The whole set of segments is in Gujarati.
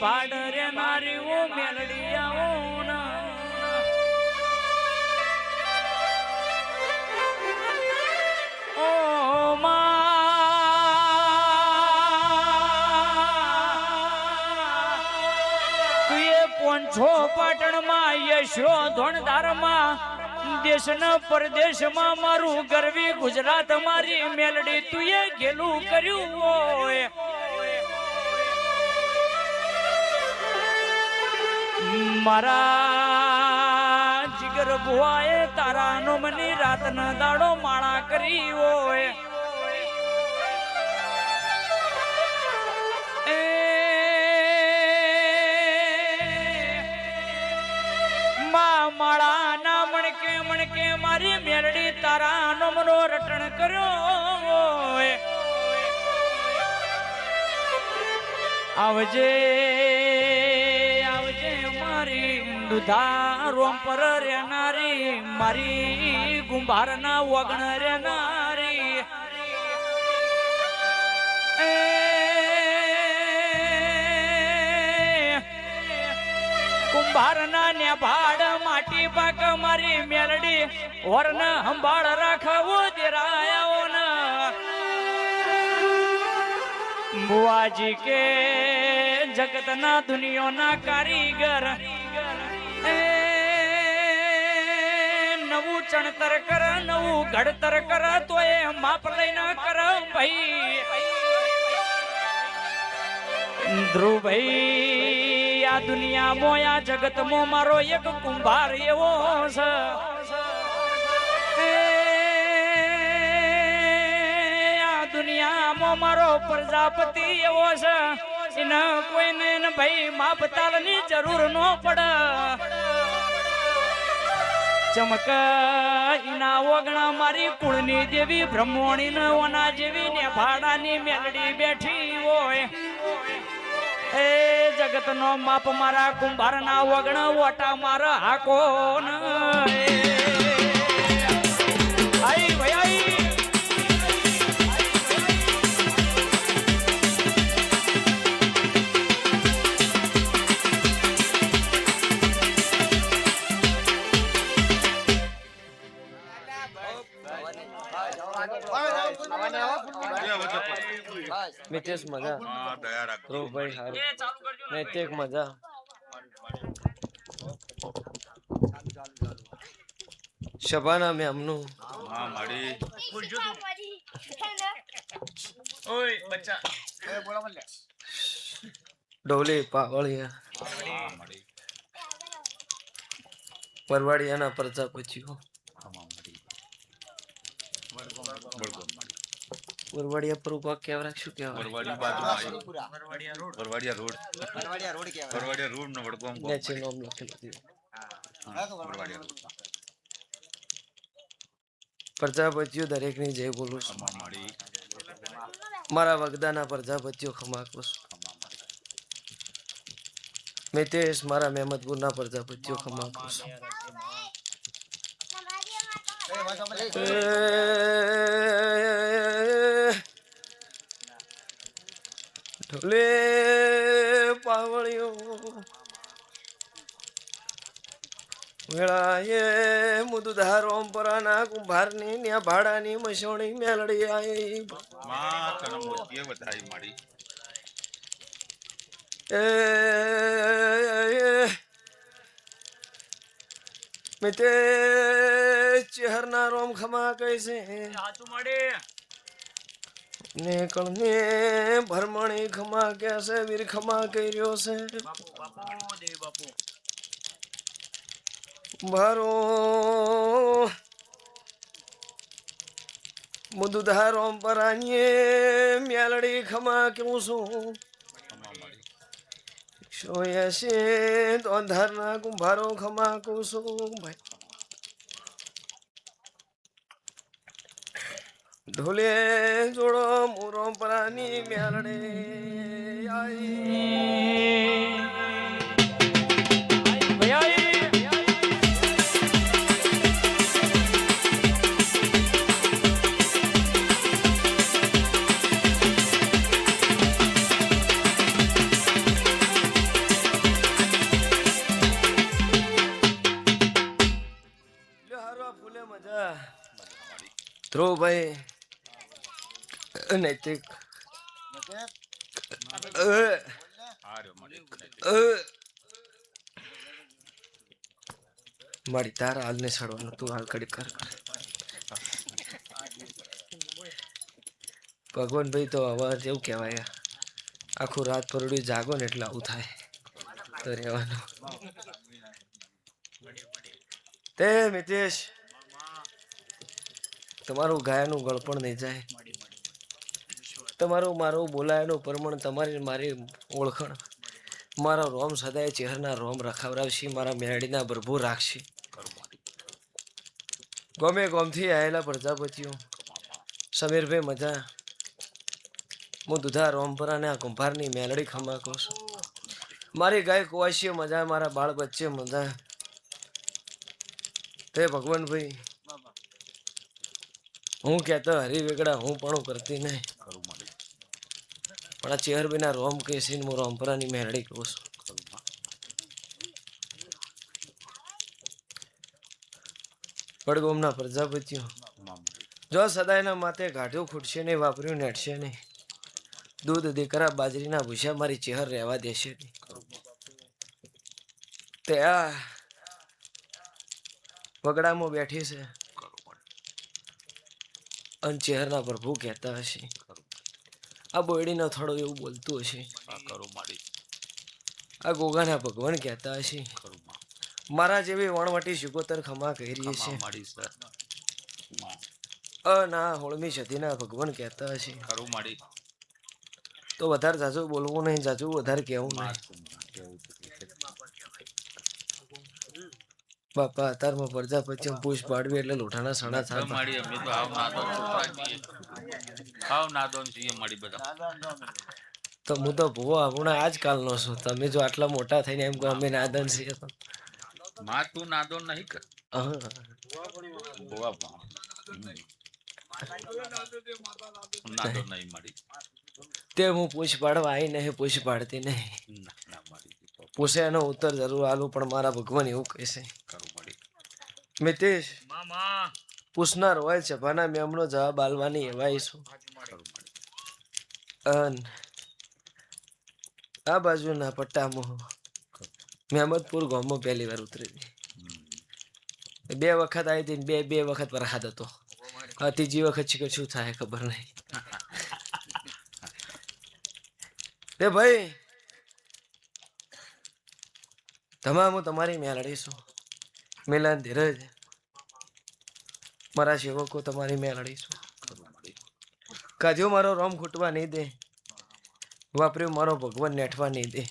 ભાડ રે નારી ઓ મેલડિયાઓ ના ઓ છો પાટણમાં યશો ધોણધારમાં દેશના પરદેશમાં મારું ગરવી ગુજરાત મારી મેલડી તુંએ ગેલું કર્યું હોય મારા જીગર ભુવાએ તારા નોમની રાતના દાડો માળા કરી હોય માળા ના મણકે મારી મેલડી તારા નોમનો રટણ કર્યો આવજે આવજે મારી દુધારો પર રેનારી મારી ગુંભારના વગણ રેનારી કુંભારના ને ભાડ માટી પાક મારી મેલડી વરન સંભાળ રાખવો દેરાયાઓ ને બુઆજી કે જગતના દુનિયાના કારીગર નવું ચણતર કર નવું ઘડતર કર તો એ માપ લઈને કર ભાઈ ધ્રુવભાઈ આ દુનિયા મોયા જગત મો મારો એક કુંભાર એવો છે આ દુનિયા મો મારો પ્રજાપતિ એવો છે એને કોઈને ભાઈ માપ તાલની જરૂર ન પડે ચમક ઇના ઓગણા મારી કુળની દેવી બ્રહ્મણી ને ઓના જેવી ને ભાડાની મેલડી બેઠી હોય એ જગત નો માપ મારા કુંભાર ના વગણ ઓટા મારા હાકો આઈ ભાઈ મિતેશ મજા ધ્રુવભાઈ હારું નૈતિક મજા શબાના મેમનું ડોલી પાવળિયા પરવાડિયાના પ્રજાપતિઓ વરવાડિયા પર ઉભા કેવા રાખશું કેવા વરવાડિયા રોડ નો વડગામ નેચે નામ લખેલું છે પ્રજાપતિઓ દરેકની જય બોલું છું મારા વગદાના પ્રજાપતિઓ ખમા કરું છું મિતેશ મારા મહેમદપુરના પ્રજાપતિઓ ખમા કરું છું ઢોલે પાવળિયો વેળાએ મુદુધારો પરાના કુંભારની ને ભાડાની મસોણી મેલડી આઈ માં તને મોતીએ વધાઈ માડી મિતે ચહેરના રોમ ખમા કૈસે હાચું મળે ને કળને ભરમણી ખમા કેસે વીર ખમા કર્યો છે બાપુ બાપુ દેવ બાપુ ભારો મુદુધારો પરાનીએ મેલડી ખમા કેવું છું 180 તો અંધારના કુંભારો ખમા કહું છું ભાઈ ઢોલે જોડો મોરો પરાની મેલડે ધ્રુવભાઈ નૈતિક હાર્યો મળી મારી તારા હાલને છાડવાનું તું હાલ કડી કર ભગવાનભાઈ તો અવાજ એવું કહેવાય આખું રાત પરોડી જાગો ને એટલે આવું થાય તો રહેવાનું તે મિતેશ તમારું ગાયનું ગળપણ નહીં જાય તમારું મારું બોલાયાનું પ્રમાણ તમારી મારી ઓળખણ મારો રોમ સદાય ચહેરના રોમ રખાવરાવશી મારા મેરડીના ભરભૂર રાખશી ગમે ગોમથી આવેલા પ્રજાપતિઓ સમીરભાઈ મજા હું દુધા રોમપરાને આ કુંભારની મેલડી ખમા કહું છું મારી ગાય કુવાશીઓ મજા મારા બાળ બચ્ચે મજા તે ભગવાનભાઈ હું કહેતો હરી વેગડા હું પણ કરતી નહીં પણ આ ચેહરભાઈના રોમ કહીશીને હું રોમપરાની મેલડી કહું છું પડગોમના પ્રજાપતિઓ જો સદાયના માથે ગાઢું ખૂટશે નહીં વાપર્યું નેટશે નહીં દૂધ દીકરા બાજરીના ભૂસા મારી ચહેર રહેવા દેશે નહીં તે આ વગડામાં બેઠી છે અને ચહેરના પ્રભુ કહેતા હશે આ બોયડીનો થોડો એવું બોલતું હશે આ ગોગાના ભગવાન કહેતા હશે મારા જેવી વણવટી શિકોતર ખમા કહી રહી છે ના હોળમી સતીના ભગવાન કહેતા હશે તો વધારે જાજુ બોલવું નહીં જાજુ વધારે કહેવું નહીં બાપા અત્યારમાં પ્રજાપતિ પૂછ પાડવી એટલે લોઠાના સણા થાય તો હું તો ભૂવો હમણાં આજકાલનો છું તમે જો આટલા મોટા થઈને એમ કહો અમે નાદન છીએ તો તું નાદો નહીં કર નાદો નહીં મળી તે હું પૂછ પાડવા આવી નહીં પૂછ પાડતી નહીં પૂછે એનો ઉત્તર જરૂર આલું પણ મારા ભગવાન એવું કહેશે મિતેશ પૂછનાર હોય સભાના મેમનો જવાબ આલવાની એવાય છું આ બાજુના પટ્ટામાં મહેમદપુર ગામમાં પહેલી વાર ઉતરી બે વખત આવી હતી બે વખત વરસાદ હતો ત્રીજી વખત શું થાય ખબર નહીં તે ભાઈ તમામ હું તમારી મેલડી છું મિલન ધીરજ મારા સેવકો તમારી મેલડી છું કાજો મારો રોમ ખૂટવા નહીં દે વાપર્યું મારો ભગવાન નેઠવા નહીં દે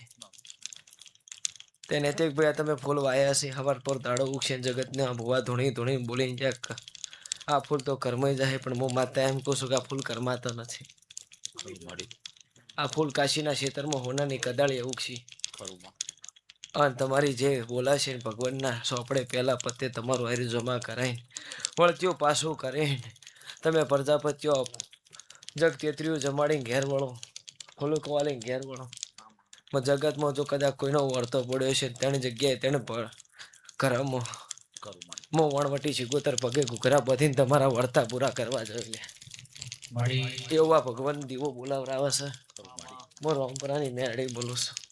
તે નૈતિક ભાઈ તમે ફૂલ વાયા છે હવાર પર દાડો ઉગશે જગતને ભૂવા ધૂણી ધૂણી બોલી જાય આ ફૂલ તો કરમાઈ જાય પણ હું માતા એમ કહું છું કે આ ફૂલ કરમાતા નથી આ ફૂલ કાશીના ક્ષેત્રમાં હોનાની કદાળી ઉગશી અને તમારી જે બોલાશે ભગવાનના સોપડે પહેલા પતે તમારું હારી જમા કરાઈને વળત્યો પાછું કરીને તમે પ્રજાપતિઓ જગ તેત્રીઓ જમાડીને ઘેર વળો ફૂલુક વાળીને ઘેર વળો જગતમાં જો કદાચ કોઈનો વળતો પડ્યો છે તેની જગ્યાએ તેને ઘરમાં મો વણવટી શિગોતર પગે ઘૂઘરા બધીને તમારા વળતા પૂરા કરવા જોઈએ એવું આ ભગવાન દીવો બોલાવરાવે છે હું રોમપરાની મેરડી બોલું છું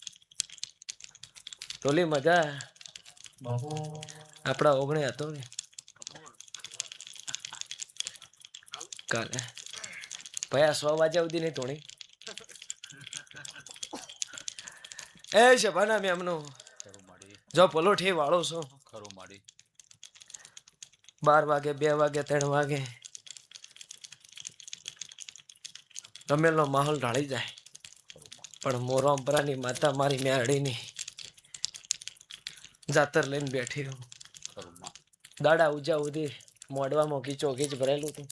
ટોલી મજા આપણા ઓગણે હતો ને કાલે ભાઈ 100 વાગ્યા સુધી નહીં તોણી એ શભાના મેં એમનું જો પલોઠી વાળો છું 12 વાગે 2 વાગે 3 વાગે રમેલનો માહોલ ઢાળી જાય પણ મોરમપરાની માતા મારી મેરડીની જાતર લઈને બેઠી હું દાડા ઉજા ઉધી મોડવામાં કીચો કીચ ભરેલું હતું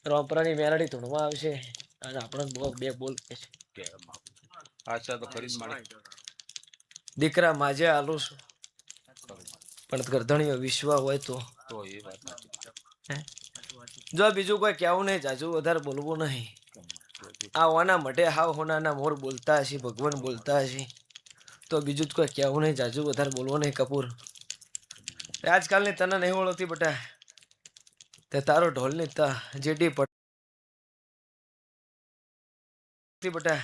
રોમપરાની મેરડી ધૂણવા આવશે અને આપણને બે બોલ કે છે દીકરા માજે આલું છું પણ ગરધણીઓ વિશ્વ હોય તો જો બીજું કોઈ કહેવું નહીં જાજુ વધારે બોલવું નહીં આ ઓના મઢે હાવ હોનાના મોર બોલતા હશે ભગવાન બોલતા હશે તો બીજું જ કોઈ કહેવું નહીં જાજુ વધારે બોલવું નહીં કપૂર આજકાલની તને નહીં ઓળખતી બેટા તે તારો ઢોલ ની તા જેડી પડતી બટા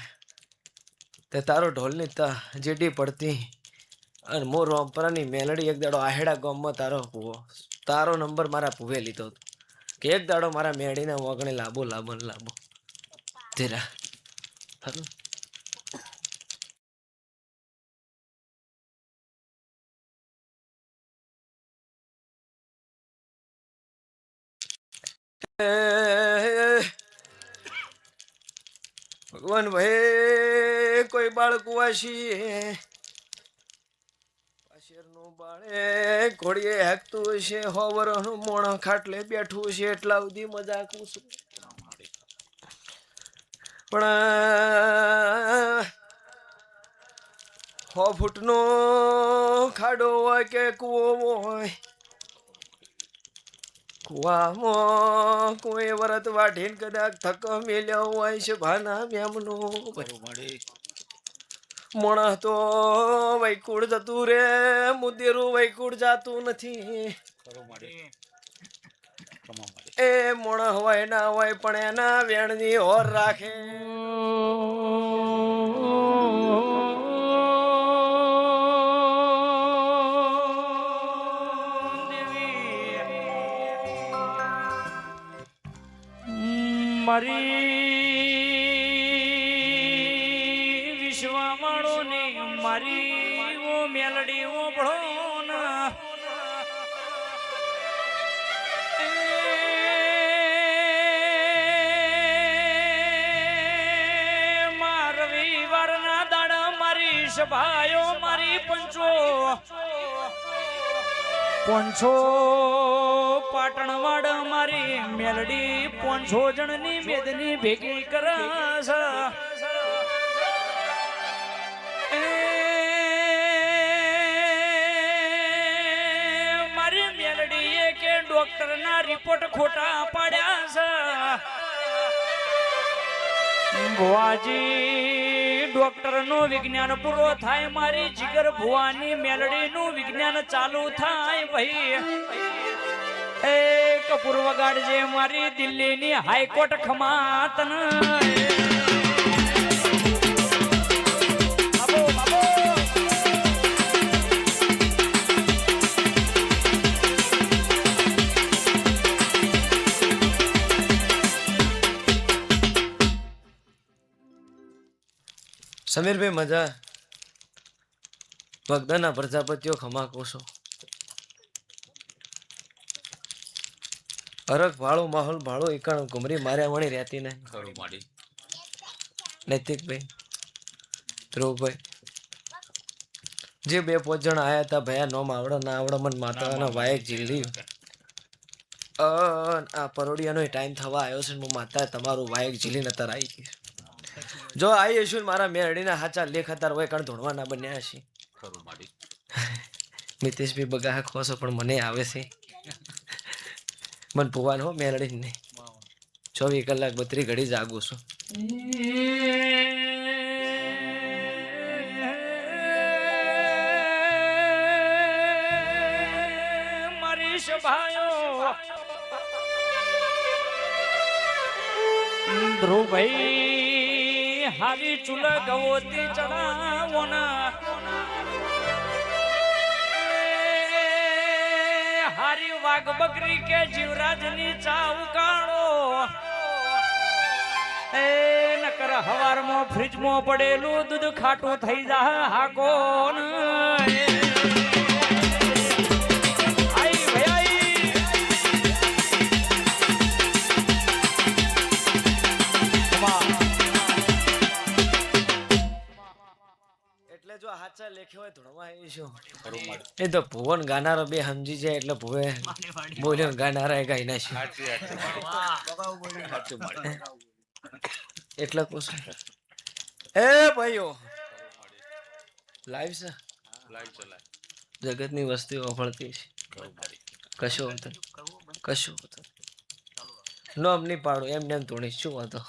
તે તારો ઢોલ ની તા જેડી પડતી અને મો રોમપરાની મેલડી એક દાડો આહેડા ગામમાં તારો નંબર મારા પુવે લીધો હતો કે એક દાડો મારા મેળીના વગણે લાંબો લાંબો લાંબો તેરા ખરું ભગવાન ભાઈ કોઈ બાળક વાસી પાશેરનું બાળે ઘોડીએ હેકતું હશે હોવરનું મોણ ખાટલે બેઠું હશે એટલા સુધી મજાક છું પણ 6 ફૂટનો ખાડો હોય કે કૂવો હોય કુવામાં કોઈ વરત વાઢીને કદાચ થકો મેલ્યો હોય છે ભાના મેમનો મોણા તો વૈકુળ જતું રે મુદેરું વૈકુળ જાતું નથી એ મોણા હોય ના હોય પણ એના વેણની હોર રાખે મારી વિશ્વમાળો ને મારી ઓ મેલડી ઓ ભણો માર રવિવારના દાડા મારી સભાયો મારી પંચો પાટણ વાડ મારી મેલડી 500 જણની મેદની ભેગી કરસ મારી મેલડીએ કે ડોક્ટર ના રિપોર્ટ ખોટા પાડ્યા છે ભુવાજી ડોક્ટર નો વિજ્ઞાન પૂરો થાય મારી જીગર ભુવાની મેલડી નું વિજ્ઞાન ચાલુ થાય ભાઈ એ કપૂર વગાડજે મારી દિલ્હીની હાઈકોર્ટ ખમાતન બાબો બાબો સમીરભાઈ મજા ભગદાના પ્રજાપતિઓ ખમા કોશો હરખ ભાળો માહોલ ભાળો એકાણું કુમરી માર્યા વણી રહેતી નહીં નૈતિકભાઈ ધ્રુવભાઈ જે 2-5 જણ આયા હતા ભયા નોમ આવડો ના આવડો મન માતાના વાયક જીલી આ પરોડિયાનો ટાઈમ થવા આવ્યો છે હું માતા તમારું વાયક જીલી નતર આવી ગઈ જો આવી હશું મારા મેરડીના હાચા લેખ હતા હોય કારણ ધોણવા ના બન્યા હશે મિતેશભાઈ બગા ખોસો પણ મને આવે છે મન ભુવાન હો મેલડી નહીં 24 કલાક 32 ઘડી જાગું છું મારી સભાયો ધ્રુવભાઈ હારી ચૂલ ગવોતી ચડાવોના હારી વાઘ બકરી કે જીવરાજની ચાવ કાઢો એ નકર હવારમાં ફ્રીજમાં પડેલું દૂધ ખાટું થઈ જા હાકો એટલે જો હાચા લેખ્યો હોય ધોણવા એ શું એ તો ભુવન ગાનારો બે સમજી જાય એટલે ભુવે બોલ્યો ગાનારા ગાઈ નાખ્યું એટલે પૂછું એ ભાઈઓ લાઈવ છે જગતની વસ્તી ઓફળતી છે કશું હતું નોમ નહીં પાડું એમને એમ ધોણી શું હતો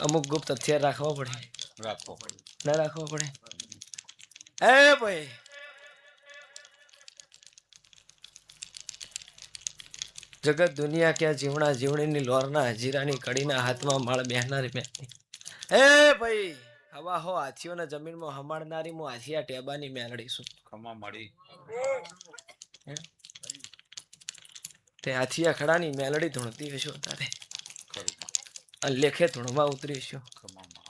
અમુક ગુપ્ત હથિયાર રાખવા પડે ના રાખવા પડે એ ભાઈ જગત દુનિયા ક્યાં જીવણા જીવણીની લોરના હજીરાની કડીના હાથમાં માળ બેહનારી મેલડી. એ ભાઈ હવા હો હાથીઓને જમીનમાં હમાડનારી હું હાથિયા ટેબાની મેલડી છું. ખમા મળી. તે હાથિયા ખડાની મેલડી ધૂણતી હશો તારે ખરું માં. અને લેખે ધૂણવા ઉતરીશું. ખમા માં.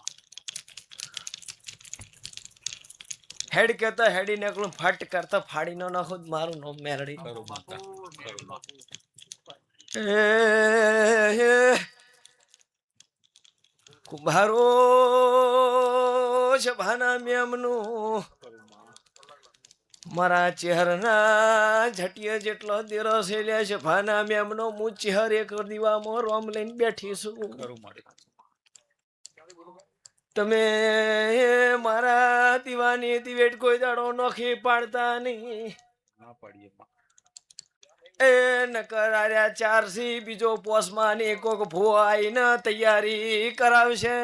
હેડ કેતા હેડી નીકળું ફટ કરતા ફાડી નો નાખું મારું નામ મેલડી. ખરું માતા. ખરું માં. કુંભારો સભાના મેમનું મારા ચહેરના ઝટિયા જેટલો દેરો છે લે સભાના મેમનો હું ચહેર એક દીવામાં રોમ લઈને બેઠી છું. ખરું મળી. તમે મારા દીવાની દિવેટ કોઈ દાડો નોખી પાડતા નહીં. ના પાડીએ માં. એ નકર આર્યા ચારસી બીજો પોસમાં ને કોક ભૂવા આઈને તૈયારી કરાવશે.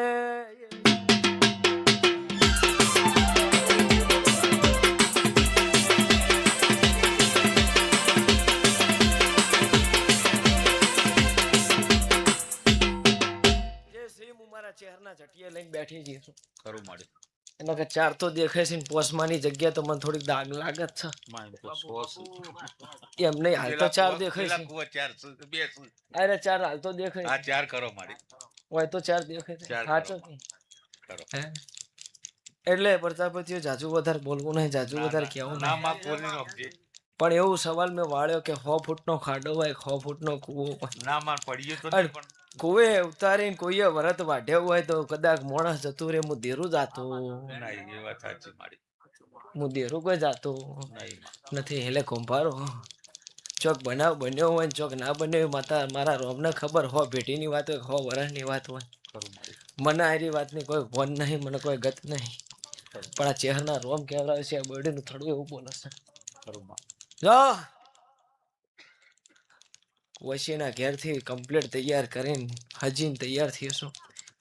જે સી હું મારા ચહેરના ઝટિયા લઈને બેઠી જી છું. ખરું મળી. એના કે ચાર તો દેખાય છે ને પોસમાની જગ્યા તો મને થોડીક દાગ લાગત છે. માં એમ તો 100 એમ નહીં હાલ તો ચાર દેખાય પેલા છે. કુવા 4 2 અરે ચાર હાલ તો દેખાય આ 4 કરો મારી. હોય તો ચાર દેખાય છે. ચાર સાચો કરો. કે? કરો. હે? એટલે પ્રજાપતિઓ જાજુ વધારે બોલવું નહીં, જાજુ વધારે કહેવું ના નહીં. માં બોલી નાખજે. પણ એવું સવાલ મેં વાળ્યો કે 100 ફૂટનો ખાડો હોય 100 ફૂટનો કૂવો હોય. ના માં પડીએ તો અરે, નહીં પણ કુવે ઉતારીને કોઈએ વરત વાઢ્યો હોય તો કદાચ માણસ જતું રે હું દેરું જાતો નહીં એ વાત સાચી મારી. હું દેરું કોઈ જાતો નહીં માં. નથી. એટલે કુંભારો ચોક બનાવ બન્યો હોય ને ચોક ના બન્યો હોય માતા મારા રોમને ખબર હો ભેટીની વાત હોય 100 વર્ષની વાત હોય. ખરું મળી. મને આરી વાતની કોઈ ભોન નહીં, મને કોઈ ગત નહીં. પણ આ ચહેરના રોમ કહેવડાવે છે આ બરડીનું થોડું એવું બોલે છે. ખરું માં. જો વશીના ઘેરથી કમ્પ્લીટ તૈયાર કરીને હજીને તૈયાર થઈશું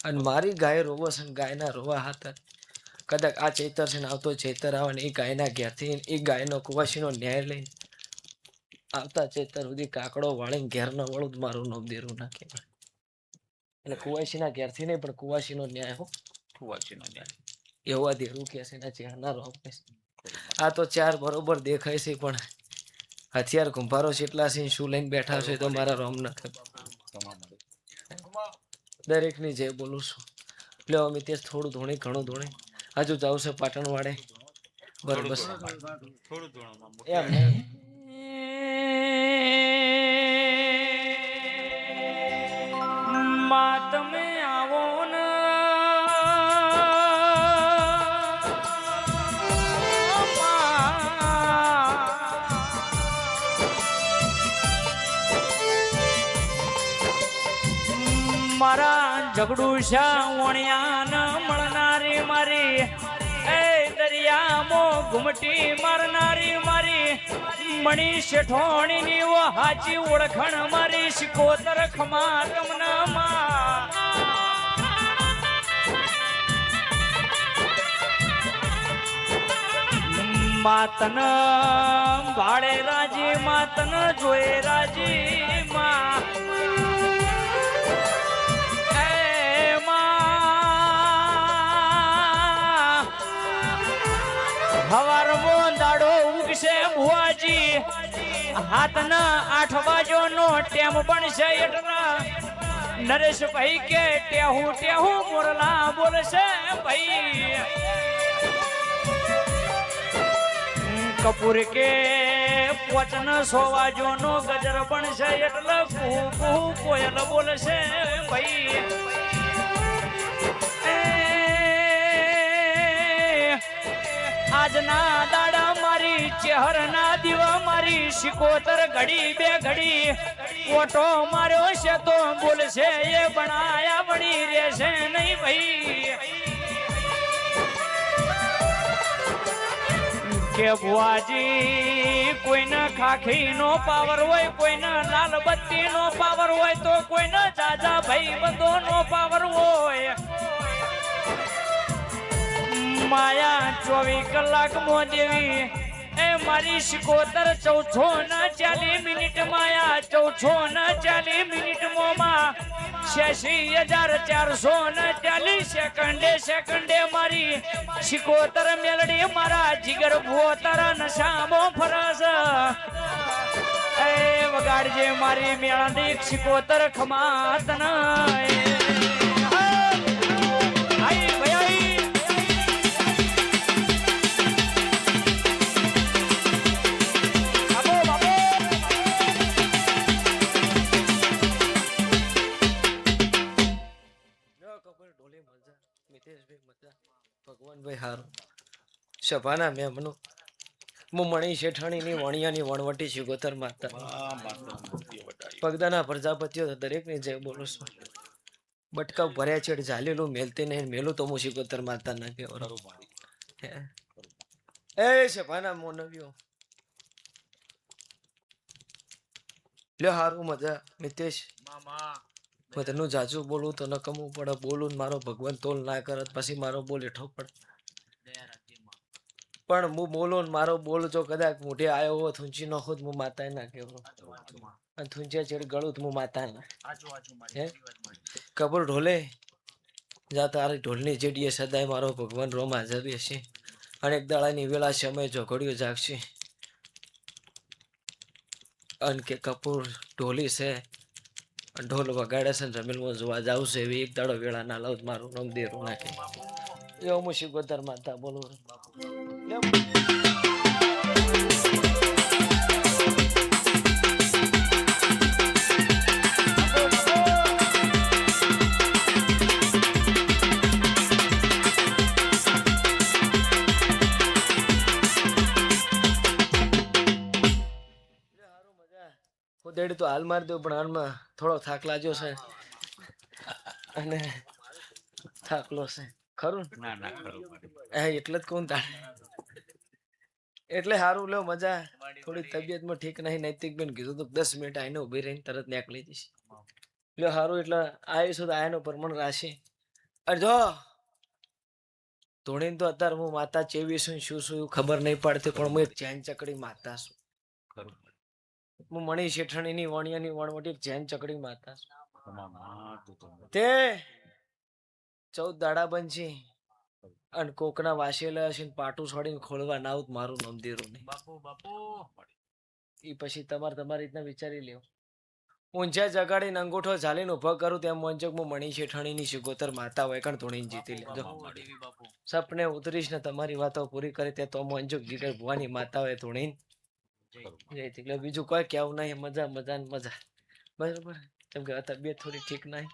અને મારી ગાય રોવો છે ને ગાયના રોવા હાથર કદાચ આ ચૈતર છે ને આવતો ચૈતર આવે ને એ ગાયના ઘેરથી એ ગાયનો કુવાસીનો ન્યાય લઈને આવતા ચૈતર સુધી કાકડો વાળીને ઘેરના વળું જ મારું નામ દેરું નાખે. એટલે કુવાસીના ઘેરથી નહીં પણ કુવાસીનો ન્યાય હો કુવાસીનો ન્યાય. એવા દેરું કે છે એના ચહેરના રોમ કે છે. આ તો ચાર બરોબર દેખાય છે પણ હથિયાર કુંભારો કેટલા છે શું લઈને બેઠા છે તો મારા રોમ ન ખબર. ખમા મળી. દરેકની જે બોલું છું લ્યો અમે તે થોડું ધોણી ઘણું ધોણી હજુ જાઉં છે પાટણ વાડે બરોબર છે. થોડું ધોણમાં એમ નહીં. માં તમે આવો ને મારા ઝઘડું વણિયાન મળનારી મારી એ દરિયામાં ઘૂમટી મારનારી મારી મણી શેઠોણીની ઓ હાચી ઓળખણ મારી શિકોતર ખમા તમના માં માતન ભાડે રાજી માતન જોઈ રાજી માં હવારમો દાડો ઉગશે ભુવાજી હાથના 8 વાગ્યાનો ટેમ બનશે એટલે નરેશભાઈ કે ટેહું ટેહું મોરલા બોલશે ભાઈ કપૂર કે પોચન 100 વાગ્યાનો ગજર બનશે એટલે કુહુ કુહુ કોયલ બોલશે ભાઈ આજના દાડા મારી ચહેરના દીવા મારી શિકોતર ઘડી બે ઘડી ઓટો માર્યો છે તો બોલશે એ બનાયા બની રહેશે નહીં ભાઈ કે ભુવાજી કોઈના ખાખીનો પાવર હોય કોઈના લાલ બત્તીનો પાવર હોય તો કોઈના જાજા ભાઈ બંધોનો પાવર હોય માયા 24 કલાક મો દેવી એ મારી શિકોતર 14 મિનિટ માયા 14 મિનિટ મોમાં 86,440 સેકન્ડે મારી શિકોતર મેલડી મારા જીગર ભોતર નશામો ફરસ એ વગાડજે મારી મેળડી શિકોતર ખમાતન આઈ ભઈ બાબો બાબો લ્યો કપૂર ઢોલી મજા મિતેશભાઈ મજા ભગવાનભાઈ હારું સભાના મેમનું હું મણી શેઠાણીની વણિયાની વણવટી શિકોતર માતા આ માતા મૂર્તિ વટાવી. પગદાના પ્રજાપતિઓ દરેકની જય બોલું છું બટકા ભર્યા છે ઝાલેલું મેલતી નહીં મેલું તો હું શિકોતર માતા ના કહેવાય ખરું માળી. એ સભાના મોનવ્યો લ્યો હારું મજા મિતેશ હું તને જાજુ બોલું તો નકમવું પડે બોલું ને મારો ભગવાન તોલ ના કરત પછી મારો બોલ હેઠો પડે પણ હું બોલું ને મારો બોલ જો કદાચ મોઢે આવ્યો હોત ઊંચી ન હોત હું માતા ના કહેવું અને થુંચિયા ચેડ ગળું તો હું માતા ના હે કપૂર ઢોલે જા તારી ઢોલની જેડીએ સદાય મારો ભગવાન રોમ હાજર રહેશે અને એક દાડાની વેળા સમય ઝઘડ્યો જાગશે અને કે કપૂર ઢોલી છે ઢોલ વગાડે છે ને રમેલમાં જોવા જાવ છે એવી એક દાડો વેળા ના લાવ મારું નામ દેરું નાખે એવો હું શિકોતર માતા બોલું ખોદેડી તો હાલ મારી દઉં પણ હાલમાં થોડો થાક લાગ્યો છે અને થાકલો છે ખરું ને? ના ના ખરું માળી. હા એટલે જ કોણ તાણે એટલે સારું લો મજા થોડી તબિયતમાં ઠીક નહીં નૈતિક બેન કીધું તો 10 મિનિટ આઈને ઉભી રહીને તરત નીકળી જઈશ લ્યો સારું એટલે આવીશું તો આયાનો પરમણ રાશિ અરે જો ધોણીને તો અત્યારે હું માતા ચેવી છું શું છું એવું ખબર નહીં પડતી પણ હું એક ચેન ચકડી માતા છું ખરું માળી. હું મણી શેઠાણીની વણિયાની વણવટી એક ચેન ચકડી માતા છું તમામ માતું તમે. તે 14 દાડા બનશે અને કોકના વાસેલા હશે ને પાટું છોડીને ખોલવા ના આવું તો મારું નામ દેરું નહીં એ પછી તમારી રીતના વિચારી લેવું ઊંચા જગાડીને અંગૂઠો ઝાલીને ઉભો કરું તેમ મોંચક હું મણી શેઠાણીની શિકોતર માતા હોય કણ ધોણીને જીતી લેજો સપને ઉતરીશ ને તમારી વાતો પૂરી કરી તે તો મોંચક જીગર ભુવાની માતા હોય ધોણીને જઈતી એટલે બીજું કોઈ કેવું નહીં મજા મજા ને મજા બરાબર કેમ કે તબિયત થોડી ઠીક નહીં